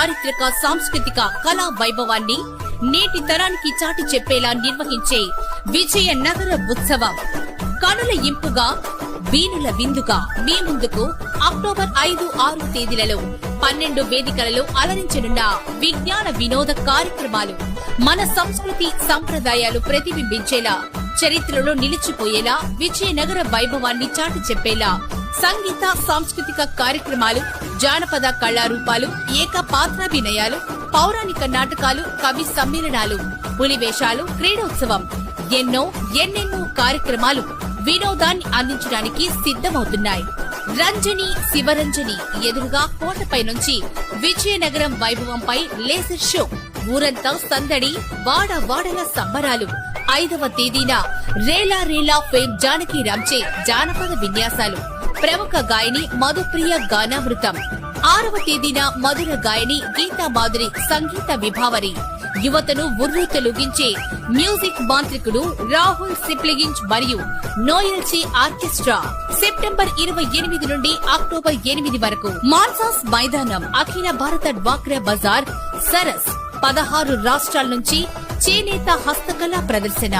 చారిత్రక సాంస్కృతిక కళా వైభవాన్ని నేటి తరానికి చాటి చెప్పేలా నిర్వహించే విజయనగర ఉత్సవం కనుల ఇంపుగా వీణుల విందుగా మీ ముందుకు అక్టోబర్ 5, 6 తేదీలలో 12 వేదికలలో అలరించనున్న విజ్ఞాన వినోద కార్యక్రమాలు మన సంస్కృతి సంప్రదాయాలు ప్రతిబింబించేలా చరిత్రలో నిలిచిపోయేలా విజయనగర వైభవాన్ని చాటి చెప్పేలా సంగీత సాంస్కృతిక కార్యక్రమాలు జానపద కళారూపాలు ఏకపాత్రాభినయాలు పౌరాణిక నాటకాలు కవి సమ్మేళనాలు పులివేషాలు క్రీడోత్సవం ఎన్నెన్నో కార్యక్రమాలు వినోదాన్ని అందించడానికి సిద్ధమవుతున్నాయి. రంజని శివరంజని ఎదురుగా కోటపై నుంచి విజయనగరం వైభవంపై లేజర్ షో, ఊరంతా సందడి, వాడవాడల సంబరాలు. 5వ తేదీన రేలా రేలా ఫేమ్ జానకీరాంచే జానపద విన్యాసాలు, ప్రముఖ గాయని మధుప్రియ గానామృతం. 6వ తేదీన మధుర గాయని గీతా మాధురి సంగీత విభావరి, యువతను ఉర్రూతలూగించే మ్యూజిక్ మాంత్రికుడు రాహుల్ సిప్లిగింజ్ మరియు నోయల్జీ ఆర్కెస్ట్రా. సెప్టెంబర్ 28 నుండి అక్టోబర్ 8 వరకు మాన్సాస్ మైదానం, అఖిల భారత డ్వాక్రా బజార్ సరస్. 16 రాష్ట్రాల నుంచి చేనేత హస్తకళా ప్రదర్శన.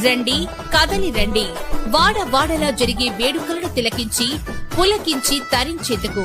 రండి, కదలి రండి, వాడవాడలా జరిగే వేడుకలను తిలకించి పులకించి తరించేందుకు